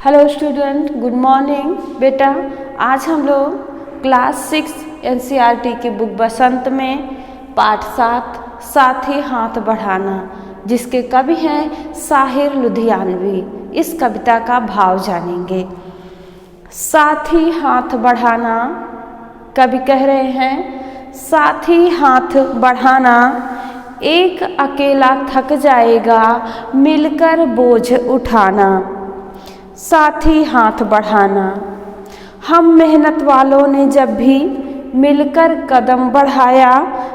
Hello student, good morning. बेटा, आज हम लोग क्लास 6 एनसीईआरटी की बुक बसंत में पाठ 7 साथी हाथ बढ़ाना, जिसके कवि हैं साहिर लुधियानवी। इस कविता का भाव जानेंगे। साथी हाथ बढ़ाना, कवि कह रहे हैं साथी हाथ बढ़ाना, एक अकेला थक जाएगा मिलकर बोझ उठाना। साथी हाथ बढ़ाना, हम मेहनत वालों ने जब भी मिलकर कदम बढ़ाया,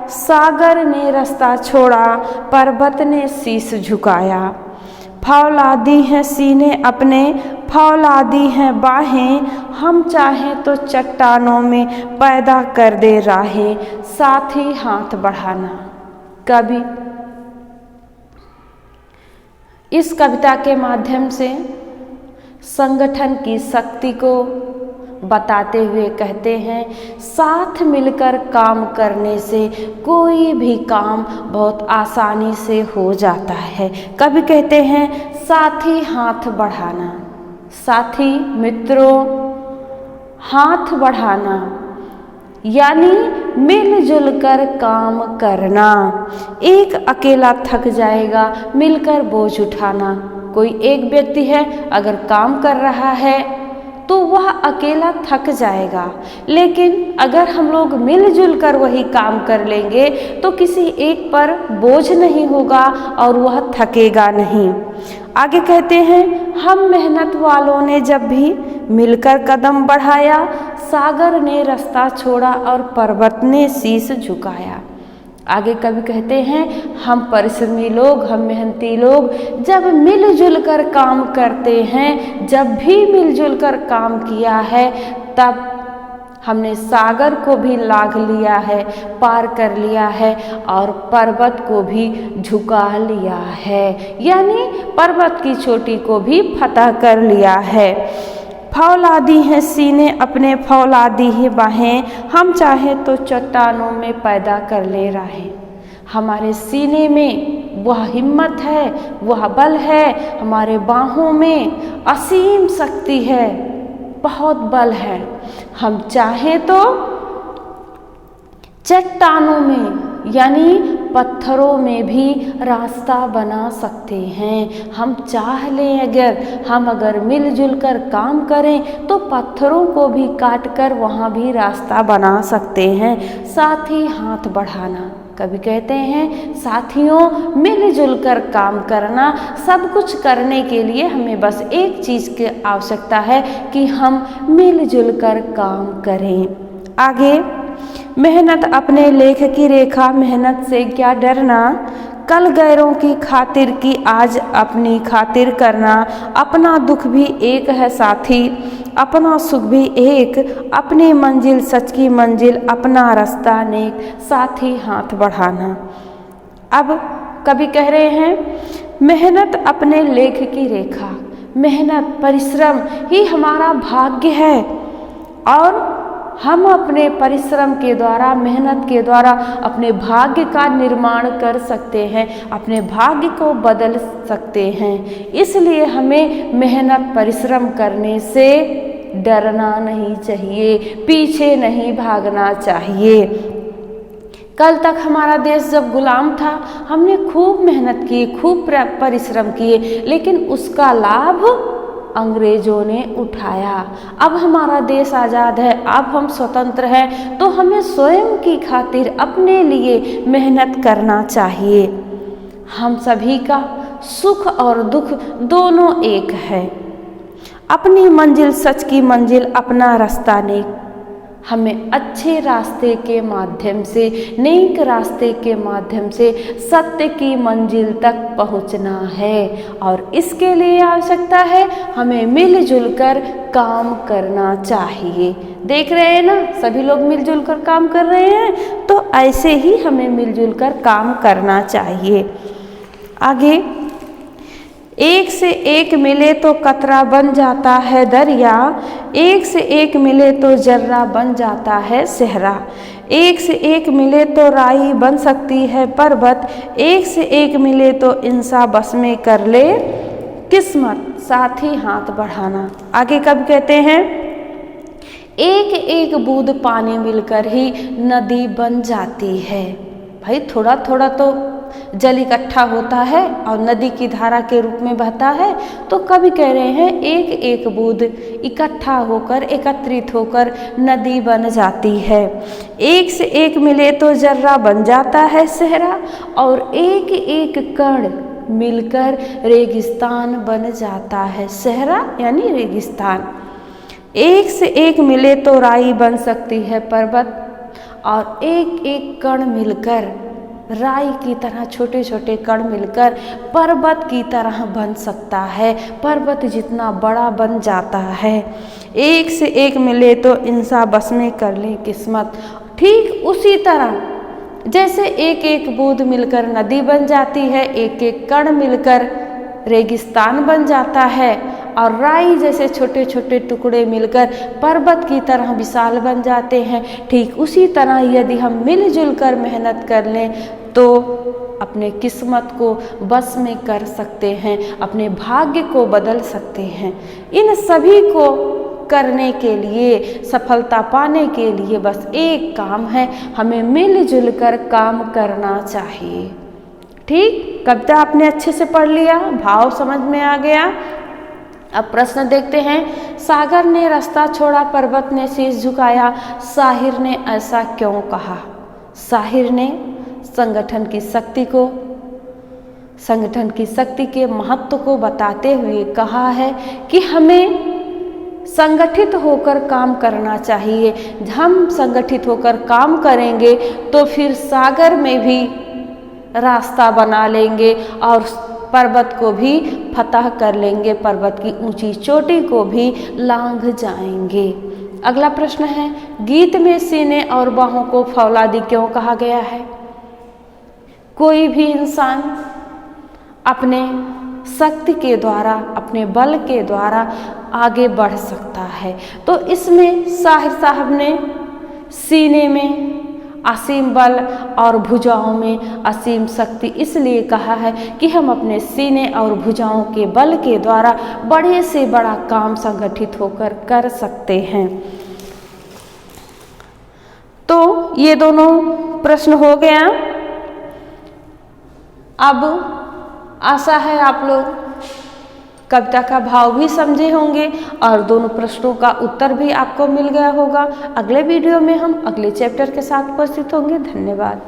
सागर ने रास्ता छोड़ा पर्वत ने शीश झुकाया। फौलादी हैं सीने अपने, फौलादी हैं बाहें, हम चाहें तो चट्टानों में पैदा कर दे राहें। साथी हाथ बढ़ाना। कवि इस कविता के माध्यम से संगठन की शक्ति को बताते हुए कहते हैं, साथ मिलकर काम करने से कोई भी काम बहुत आसानी से हो जाता है। कवि कहते हैं साथी हाथ बढ़ाना, साथी मित्रों हाथ बढ़ाना यानी मिलजुल कर काम करना। एक अकेला थक जाएगा मिलकर बोझ उठाना। कोई एक व्यक्ति है, अगर काम कर रहा है तो वह अकेला थक जाएगा, लेकिन अगर हम लोग मिलजुल कर वही काम कर लेंगे तो किसी एक पर बोझ नहीं होगा और वह थकेगा नहीं। आगे कहते हैं, हम मेहनत वालों ने जब भी मिलकर कदम बढ़ाया, सागर ने रास्ता छोड़ा और पर्वत ने शीश झुकाया। आगे कवि कहते हैं, हम परिश्रमी लोग, हम मेहनती लोग जब मिलजुल कर काम करते हैं, जब भी मिलजुल कर काम किया है, तब हमने सागर को भी लांघ लिया है, पार कर लिया है और पर्वत को भी झुका लिया है, यानी पर्वत की चोटी को भी फतह कर लिया है। फौलादी हैं सीने अपने, फौलादी ही बाहें, हम चाहे तो चट्टानों में पैदा कर ले राहें। हमारे सीने में वह हिम्मत है, वह बल है, हमारे बाहों में असीम शक्ति है, बहुत बल है। हम चाहे तो चट्टानों में यानी पत्थरों में भी रास्ता बना सकते हैं। हम चाह लें, हम अगर मिलजुल कर काम करें तो पत्थरों को भी काट कर वहाँ भी रास्ता बना सकते हैं। साथी हाथ बढ़ाना, कभी कहते हैं साथियों मिलजुल कर काम करना। सब कुछ करने के लिए हमें बस एक चीज़ की आवश्यकता है कि हम मिलजुल कर काम करें। आगे, मेहनत अपने लेख की रेखा, मेहनत से क्या डरना, कल गैरों की खातिर की आज अपनी खातिर करना। अपना दुख भी एक है साथी, अपना सुख भी एक, अपनी मंजिल सच की मंजिल, अपना रास्ता नेक। साथी हाथ बढ़ाना। अब कवि कह रहे हैं, मेहनत अपने लेख की रेखा, मेहनत परिश्रम ही हमारा भाग्य है और हम अपने परिश्रम के द्वारा, मेहनत के द्वारा अपने भाग्य का निर्माण कर सकते हैं, अपने भाग्य को बदल सकते हैं। इसलिए हमें मेहनत परिश्रम करने से डरना नहीं चाहिए, पीछे नहीं भागना चाहिए। कल तक हमारा देश जब गुलाम था, हमने खूब मेहनत की, खूब परिश्रम किए, लेकिन उसका लाभ अंग्रेजों ने उठाया। अब हमारा देश आज़ाद है, अब हम स्वतंत्र हैं, तो हमें स्वयं की खातिर अपने लिए मेहनत करना चाहिए। हम सभी का सुख और दुख दोनों एक है। अपनी मंजिल सच की मंजिल, अपना रास्ता नेक। हमें अच्छे रास्ते के माध्यम से, नेक रास्ते के माध्यम से सत्य की मंजिल तक पहुंचना है और इसके लिए आवश्यकता है हमें मिलजुल कर काम करना चाहिए। देख रहे हैं ना, सभी लोग मिलजुल कर काम कर रहे हैं, तो ऐसे ही हमें मिलजुल कर काम करना चाहिए। आगे, एक से एक मिले तो कतरा बन जाता है दरिया, एक से एक मिले तो जर्रा बन जाता है सहरा। एक से एक मिले तो राई बन सकती है पर्वत, एक से एक मिले तो इंसान बस में कर ले किस्मत, साथ ही हाथ बढ़ाना। आगे कब कहते हैं, एक एक बूंद पानी मिलकर ही नदी बन जाती है। भाई थोड़ा थोड़ा तो जल इकट्ठा होता है और नदी की धारा के रूप में बहता है। तो कभी कह रहे हैं एक एक बूंद इकट्ठा होकर, एकत्रित होकर नदी बन जाती है। एक से एक मिले तो जर्रा बन जाता है सहरा, और एक एक कण मिलकर रेगिस्तान बन जाता है। सहरा यानी रेगिस्तान। एक से एक मिले तो राई बन सकती है पर्वत, और एक एक कण मिलकर राई की तरह, छोटे छोटे कण मिलकर पर्वत की तरह बन सकता है, पर्वत जितना बड़ा बन जाता है। एक से एक मिले तो इंसान बस में कर ले किस्मत। ठीक उसी तरह जैसे एक एक बूंद मिलकर नदी बन जाती है, एक एक कण मिलकर रेगिस्तान बन जाता है, और राई जैसे छोटे छोटे टुकड़े मिलकर पर्वत की तरह विशाल बन जाते हैं। ठीक उसी तरह यदि हम मिलजुल कर मेहनत कर लें तो अपने किस्मत को बस में कर सकते हैं, अपने भाग्य को बदल सकते हैं। इन सभी को करने के लिए, सफलता पाने के लिए बस एक काम है, हमें मिलजुल कर काम करना चाहिए। ठीक, कविता आपने अच्छे से पढ़ लिया, भाव समझ में आ गया। अब प्रश्न देखते हैं। सागर ने रास्ता छोड़ा, पर्वत ने शीश झुकाया, साहिर ने ऐसा क्यों कहा। साहिर ने संगठन की शक्ति को, संगठन की शक्ति के महत्व को बताते हुए कहा है कि हमें संगठित होकर काम करना चाहिए। हम संगठित होकर काम करेंगे तो फिर सागर में भी रास्ता बना लेंगे और पर्वत को भी फतह कर लेंगे, पर्वत की ऊंची चोटी को भी लांघ जाएंगे। अगला प्रश्न है, गीत में सीने और बाहों को फौलादी क्यों कहा गया है। कोई भी इंसान अपने शक्ति के द्वारा, अपने बल के द्वारा आगे बढ़ सकता है। तो इसमें साहिर साहब ने सीने में असीम बल और भुजाओं में असीम शक्ति इसलिए कहा है कि हम अपने सीने और भुजाओं के बल के द्वारा बड़े से बड़ा काम संगठित होकर कर सकते हैं। तो ये दोनों प्रश्न हो गया। अब आशा है आप लोग कविता का भाव भी समझे होंगे और दोनों प्रश्नों का उत्तर भी आपको मिल गया होगा। अगले वीडियो में हम अगले चैप्टर के साथ उपस्थित होंगे। धन्यवाद।